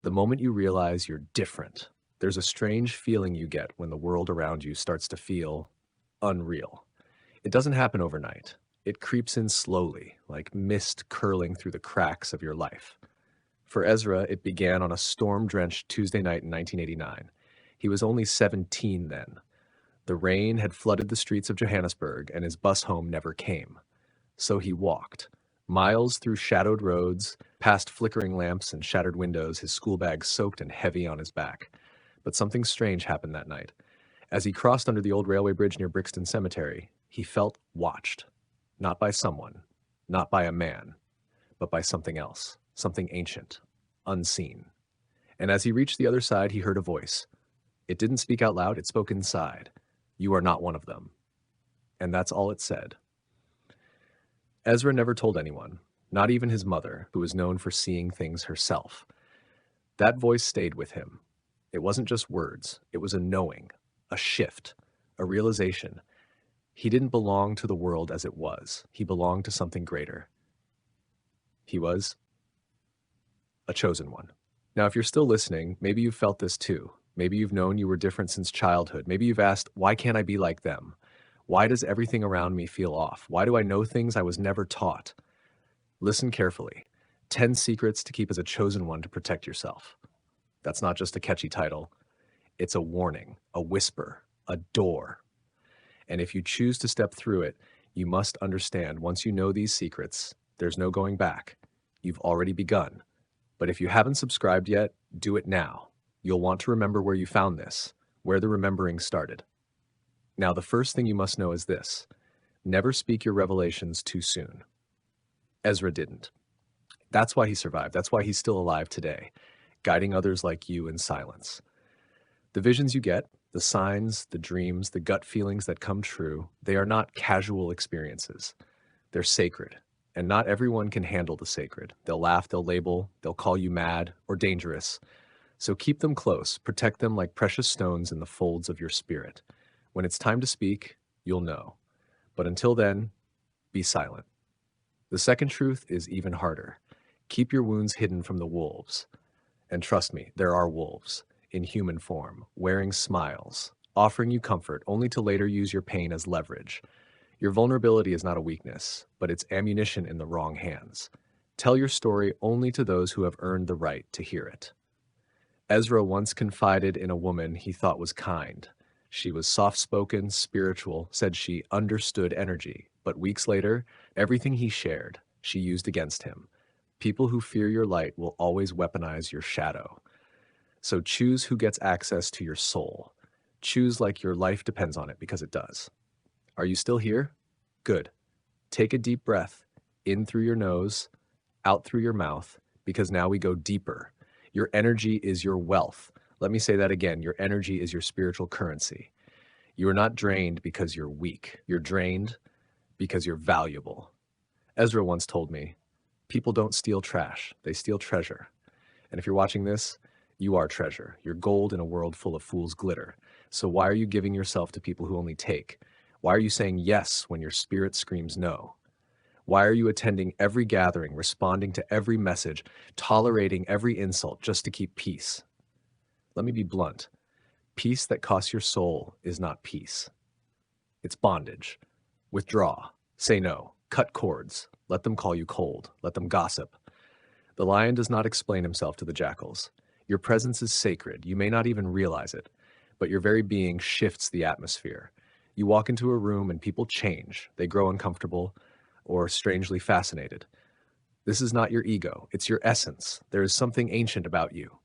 The moment you realize you're different, there's a strange feeling you get when the world around you starts to feel unreal. It doesn't happen overnight. It creeps in slowly, like mist curling through the cracks of your life. For Ezra, it began on a storm-drenched Tuesday night in 1989. He was only 17 then. The rain had flooded the streets of Johannesburg, and his bus home never came. So he walked, miles through shadowed roads, past flickering lamps and shattered windows, his school bag soaked and heavy on his back. But something strange happened that night. As he crossed under the old railway bridge near Brixton Cemetery, he felt watched. Not by someone, not by a man, but by something else, something ancient, unseen. And as he reached the other side, he heard a voice. It didn't speak out loud, it spoke inside. You are not one of them. And that's all it said. Ezra never told anyone, not even his mother, who was known for seeing things herself. That voice stayed with him. It wasn't just words, it was a knowing, a shift, a realization. He didn't belong to the world as it was. He belonged to something greater. He was a chosen one. Now, if you're still listening, maybe you've felt this too. Maybe you've known you were different since childhood. Maybe you've asked, why can't I be like them? Why does everything around me feel off? Why do I know things I was never taught? Listen carefully. 10 secrets to keep as a chosen one to protect yourself. That's not just a catchy title. It's a warning, a whisper, a door. And if you choose to step through it, you must understand once you know these secrets, there's no going back. You've already begun. But if you haven't subscribed yet, do it now. You'll want to remember where you found this, where the remembering started. Now, the first thing you must know is this. Never speak your revelations too soon. Ezra didn't. That's why he survived. That's why he's still alive today, guiding others like you in silence. The visions you get, the signs, the dreams, the gut feelings that come true, they are not casual experiences. They're sacred, and not everyone can handle the sacred. They'll laugh, they'll label, they'll call you mad or dangerous. So keep them close, protect them like precious stones in the folds of your spirit. When it's time to speak, you'll know. But until then, be silent. The second truth is even harder. Keep your wounds hidden from the wolves. And trust me, there are wolves, in human form, wearing smiles, offering you comfort, only to later use your pain as leverage. Your vulnerability is not a weakness, but it's ammunition in the wrong hands. Tell your story only to those who have earned the right to hear it. Ezra once confided in a woman he thought was kind. She was soft-spoken, spiritual, said she understood energy, but weeks later, everything he shared, she used against him. People who fear your light will always weaponize your shadow. So choose who gets access to your soul. Choose like your life depends on it, because it does. Are you still here? Good. Take a deep breath, in through your nose, out through your mouth, because now we go deeper. Your energy is your wealth. Let me say that again. Your energy is your spiritual currency. You are not drained because you're weak. You're drained because you're valuable. Ezra once told me, people don't steal trash, they steal treasure. And if you're watching this, you are treasure. You're gold in a world full of fool's glitter. So why are you giving yourself to people who only take? Why are you saying yes when your spirit screams no? Why are you attending every gathering, responding to every message, tolerating every insult just to keep peace? Let me be blunt. Peace that costs your soul is not peace. It's bondage. Withdraw. Say no. Cut cords. Let them call you cold. Let them gossip. The lion does not explain himself to the jackals. Your presence is sacred. You may not even realize it, but your very being shifts the atmosphere. You walk into a room and people change. They grow uncomfortable or strangely fascinated. This is not your ego. It's your essence. There is something ancient about you.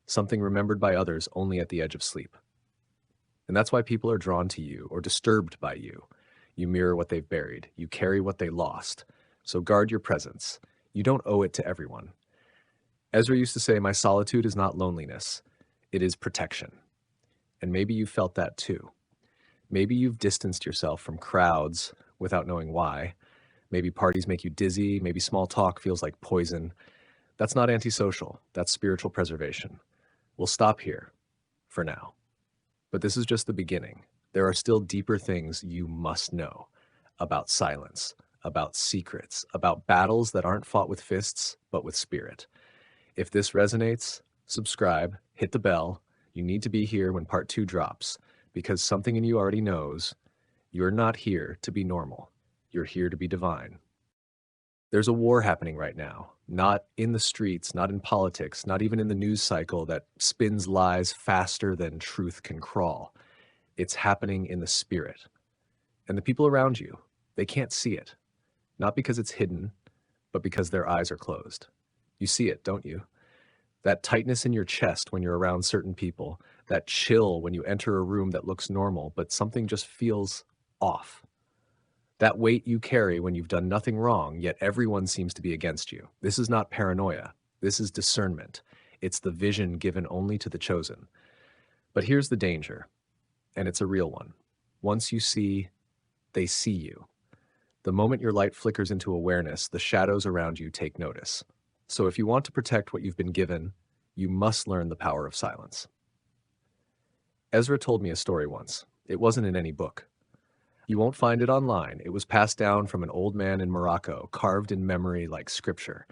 Something remembered by others only at the edge of sleep. And that's why people are drawn to you or disturbed by you. You mirror what they've buried. You carry what they lost. So guard your presence. You don't owe it to everyone. Ezra used to say, my solitude is not loneliness. It is protection. And maybe you felt that too. Maybe you've distanced yourself from crowds without knowing why. Maybe parties make you dizzy. Maybe small talk feels like poison. That's not antisocial. That's spiritual preservation. We'll stop here for now. But this is just the beginning. There are still deeper things you must know about silence, about secrets, about battles that aren't fought with fists, but with spirit. If this resonates, subscribe, hit the bell. You need to be here when part 2 drops because something in you already knows you're not here to be normal. You're here to be divine. There's a war happening right now, not in the streets, not in politics, not even in the news cycle that spins lies faster than truth can crawl. It's happening in the spirit. And the people around you, they can't see it, not because it's hidden, but because their eyes are closed. You see it, don't you? That tightness in your chest when you're around certain people, that chill when you enter a room that looks normal, but something just feels off. That weight you carry when you've done nothing wrong, yet everyone seems to be against you. This is not paranoia. This is discernment. It's the vision given only to the chosen. But here's the danger, and it's a real one. Once you see, they see you. The moment your light flickers into awareness, the shadows around you take notice. So if you want to protect what you've been given, you must learn the power of silence. Ezra told me a story once. It wasn't in any book. You won't find it online. It was passed down from an old man in Morocco, carved in memory like scripture.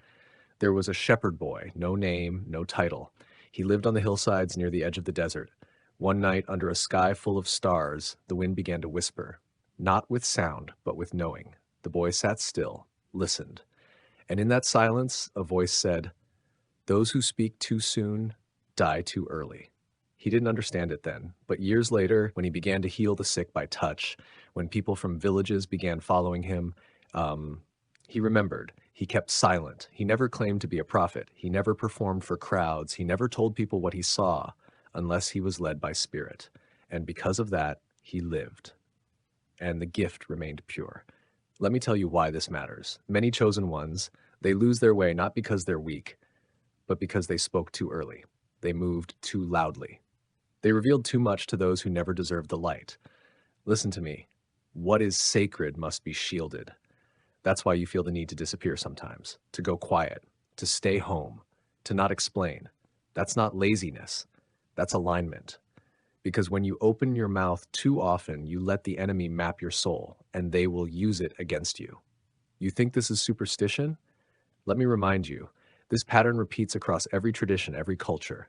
There was a shepherd boy, no name, no title. He lived on the hillsides near the edge of the desert. One night, under a sky full of stars, the wind began to whisper. Not with sound, but with knowing. The boy sat still, listened. And in that silence, a voice said, "Those who speak too soon die too early." He didn't understand it then, but years later, when he began to heal the sick by touch, when people from villages began following him, he remembered. He kept silent. He never claimed to be a prophet. He never performed for crowds. He never told people what he saw unless he was led by spirit. And because of that, he lived. And the gift remained pure. Let me tell you why this matters. Many chosen ones, they lose their way not because they're weak, but because they spoke too early. They moved too loudly. They revealed too much to those who never deserved the light. Listen to me. What is sacred must be shielded. That's why you feel the need to disappear sometimes, to go quiet, to stay home, to not explain. That's not laziness. That's alignment. Because when you open your mouth too often, you let the enemy map your soul, and they will use it against you. You think this is superstition? Let me remind you, this pattern repeats across every tradition, every culture.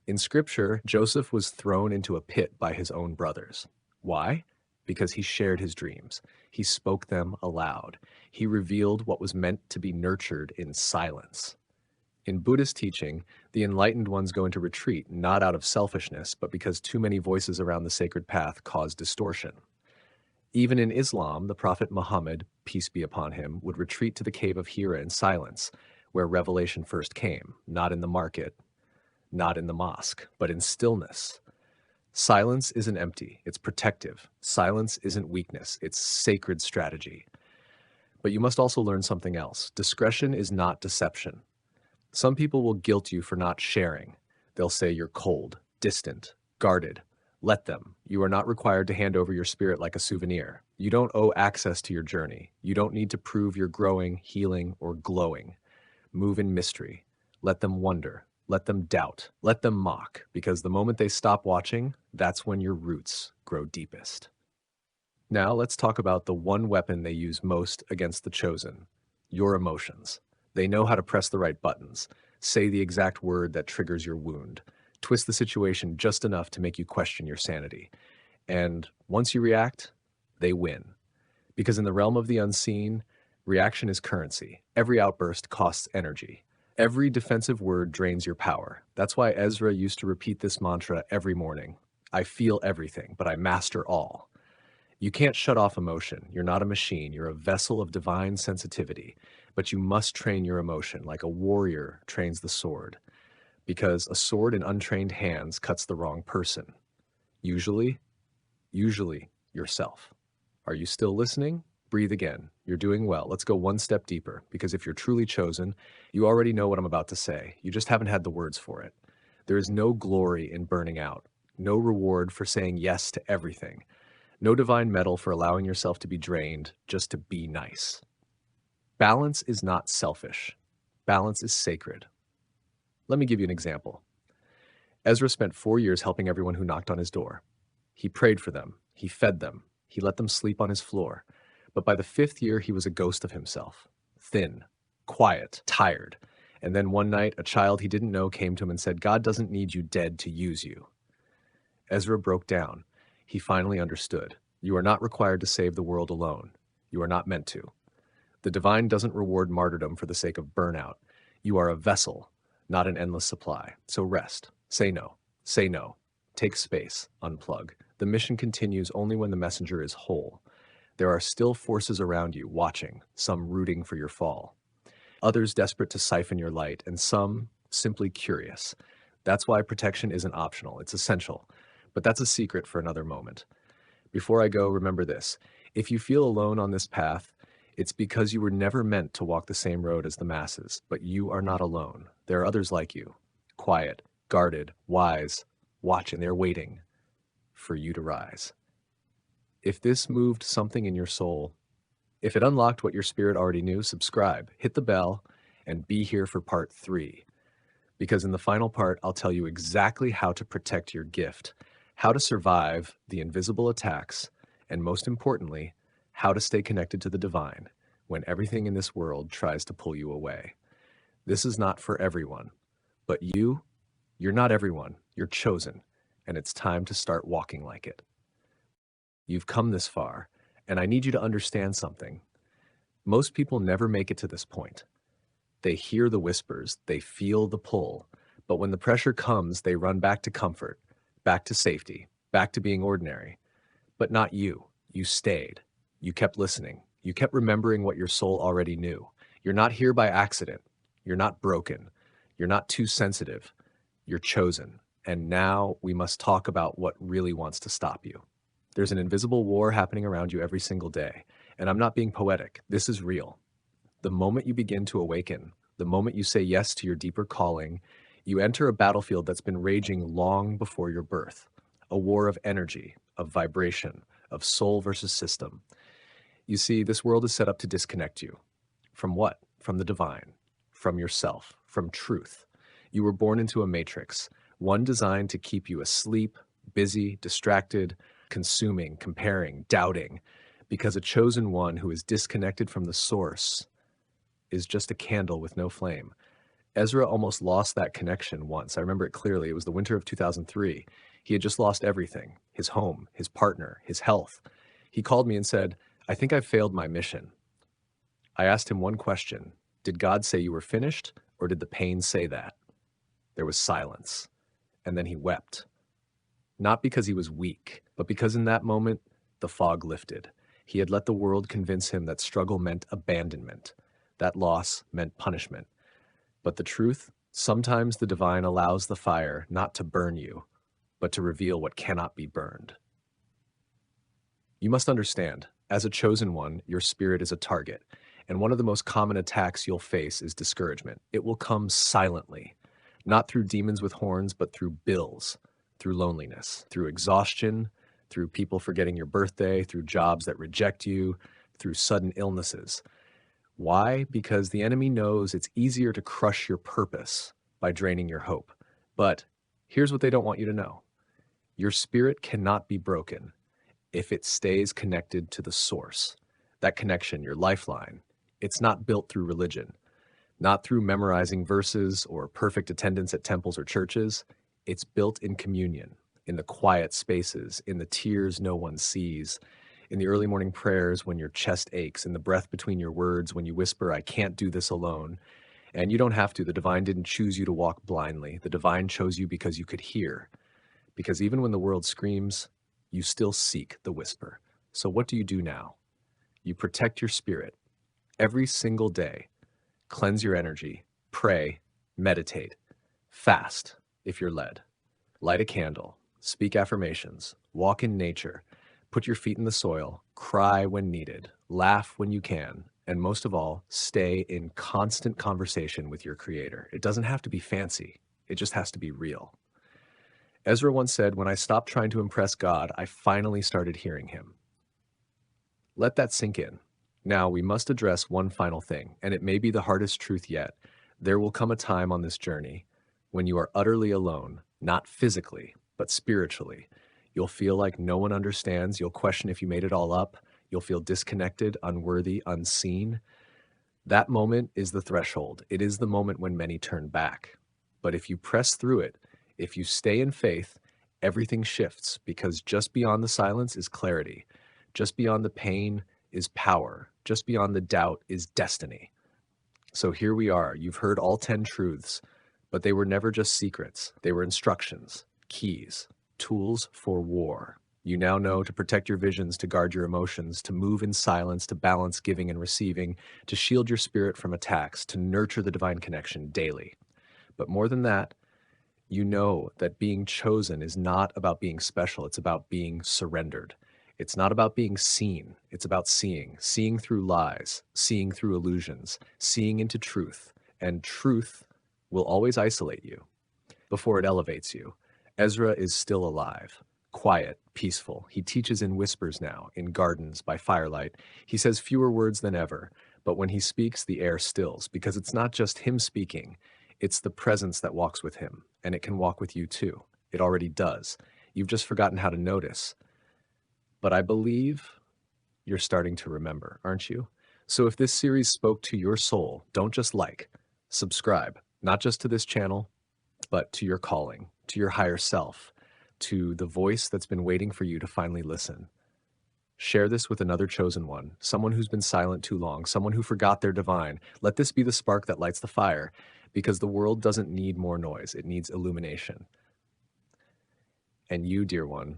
In Scripture, Joseph was thrown into a pit by his own brothers. Why? Because he shared his dreams. He spoke them aloud. He revealed what was meant to be nurtured in silence. In Buddhist teaching, the enlightened ones go into retreat, not out of selfishness, but because too many voices around the sacred path cause distortion. Even in Islam, the Prophet Muhammad, peace be upon him, would retreat to the cave of Hira in silence, where revelation first came, not in the market, not in the mosque, but in stillness. Silence isn't empty, it's protective. Silence isn't weakness, it's sacred strategy. But you must also learn something else. Discretion is not deception. Some people will guilt you for not sharing. They'll say you're cold, distant, guarded. Let them. You are not required to hand over your spirit like a souvenir. You don't owe access to your journey. You don't need to prove you're growing, healing, or glowing. Move in mystery. Let them wonder. Let them doubt. Let them mock, because the moment they stop watching, that's when your roots grow deepest. Now let's talk about the one weapon they use most against the chosen, your emotions. They know how to press the right buttons, say the exact word that triggers your wound, twist the situation just enough to make you question your sanity. And once you react, they win. Because in the realm of the unseen, reaction is currency. Every outburst costs energy. Every defensive word drains your power. That's why Ezra used to repeat this mantra every morning. I feel everything, but I master all. You can't shut off emotion. You're not a machine. You're a vessel of divine sensitivity. But you must train your emotion like a warrior trains the sword. Because a sword in untrained hands cuts the wrong person. Usually yourself. Are you still listening? Breathe again. You're doing well. Let's go one step deeper, because if you're truly chosen, you already know what I'm about to say. You just haven't had the words for it. There is no glory in burning out, no reward for saying yes to everything, no divine medal for allowing yourself to be drained just to be nice. Balance is not selfish. Balance is sacred. Let me give you an example. Ezra spent 4 years helping everyone who knocked on his door. He prayed for them. He fed them. He let them sleep on his floor. But by the 5th year, he was a ghost of himself. Thin, quiet, tired. And then one night, a child he didn't know came to him and said, God doesn't need you dead to use you. Ezra broke down. He finally understood. You are not required to save the world alone. You are not meant to. The divine doesn't reward martyrdom for the sake of burnout. You are a vessel, not an endless supply. So rest. Say no. Say no. Take space. Unplug. The mission continues only when the messenger is whole. There are still forces around you, watching, some rooting for your fall. Others desperate to siphon your light, and some simply curious. That's why protection isn't optional, it's essential. But that's a secret for another moment. Before I go, remember this. If you feel alone on this path, it's because you were never meant to walk the same road as the masses, but you are not alone. There are others like you, quiet, guarded, wise, watching, they're waiting for you to rise. If this moved something in your soul, if it unlocked what your spirit already knew, subscribe, hit the bell, and be here for part 3. Because in the final part, I'll tell you exactly how to protect your gift, how to survive the invisible attacks, and most importantly, how to stay connected to the divine when everything in this world tries to pull you away. This is not for everyone, but you're not everyone. You're chosen, and it's time to start walking like it. You've come this far, and I need you to understand something. Most people never make it to this point. They hear the whispers, they feel the pull, but when the pressure comes, they run back to comfort, back to safety, back to being ordinary. But not you. You stayed. You kept listening. You kept remembering what your soul already knew. You're not here by accident. You're not broken. You're not too sensitive. You're chosen. And now we must talk about what really wants to stop you. There's an invisible war happening around you every single day. And I'm not being poetic. This is real. The moment you begin to awaken, the moment you say yes to your deeper calling, you enter a battlefield that's been raging long before your birth. A war of energy, of vibration, of soul versus system. You see, this world is set up to disconnect you. From what? From the divine, from yourself, from truth. You were born into a matrix, one designed to keep you asleep, busy, distracted, consuming, comparing, doubting, because a chosen one who is disconnected from the source is just a candle with no flame. Ezra almost lost that connection once. I remember it clearly. It was the winter of 2003. He had just lost everything, his home, his partner, his health. He called me and said, I think I've failed my mission. I asked him one question. Did God say you were finished, or did the pain say that? There was silence. And then he wept. Not because he was weak, but because in that moment, the fog lifted. He had let the world convince him that struggle meant abandonment. That loss meant punishment. But the truth, sometimes the divine allows the fire not to burn you, but to reveal what cannot be burned. You must understand, as a chosen one, your spirit is a target, and one of the most common attacks you'll face is discouragement. It will come silently, not through demons with horns, but through bills, through loneliness, through exhaustion, through people forgetting your birthday, through jobs that reject you, through sudden illnesses. Why? Because the enemy knows it's easier to crush your purpose by draining your hope. But here's what they don't want you to know. Your spirit cannot be broken if it stays connected to the source. That connection, your lifeline, it's not built through religion, not through memorizing verses or perfect attendance at temples or churches. It's built in communion, in the quiet spaces, in the tears no one sees, in the early morning prayers when your chest aches, in the breath between your words when you whisper, I can't do this alone. And you don't have to. The divine didn't choose you to walk blindly. The divine chose you because you could hear. Because even when the world screams, you still seek the whisper. So what do you do now? You protect your spirit every single day. Cleanse your energy, pray, meditate, fast if you're led. Light a candle, speak affirmations, walk in nature, put your feet in the soil, cry when needed, laugh when you can, and most of all, stay in constant conversation with your Creator. It doesn't have to be fancy. It just has to be real. Ezra once said, when I stopped trying to impress God, I finally started hearing him. Let that sink in. Now, we must address one final thing, and it may be the hardest truth yet. There will come a time on this journey when you are utterly alone, not physically, but spiritually. You'll feel like no one understands. You'll question if you made it all up. You'll feel disconnected, unworthy, unseen. That moment is the threshold. It is the moment when many turn back. But if you press through it, if you stay in faith, everything shifts because just beyond the silence is clarity. Just beyond the pain is power. Just beyond the doubt is destiny. So here we are. You've heard all 10 truths, but they were never just secrets. They were instructions, keys, tools for war. You now know to protect your visions, to guard your emotions, to move in silence, to balance giving and receiving, to shield your spirit from attacks, to nurture the divine connection daily. But more than that, you know that being chosen is not about being special. It's about being surrendered. It's not about being seen. It's about seeing through lies, seeing through illusions, seeing into truth. And truth will always isolate you before it elevates you. Ezra is still alive, quiet, peaceful. He teaches in whispers now, in gardens, by firelight. He says fewer words than ever, but when he speaks, the air stills, because it's not just him speaking, it's the presence that walks with him, and it can walk with you too. It already does. You've just forgotten how to notice. But I believe you're starting to remember, aren't you? So if this series spoke to your soul, don't just like, subscribe, not just to this channel, but to your calling, to your higher self, to the voice that's been waiting for you to finally listen. Share this with another chosen one, someone who's been silent too long, someone who forgot their divine. Let this be the spark that lights the fire, because the world doesn't need more noise, it needs illumination. And you, dear one,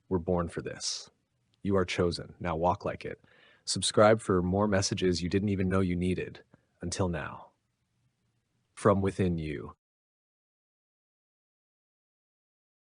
were born for this. You are chosen. Now walk like it. Subscribe for more messages you didn't even know you needed until now. From within you,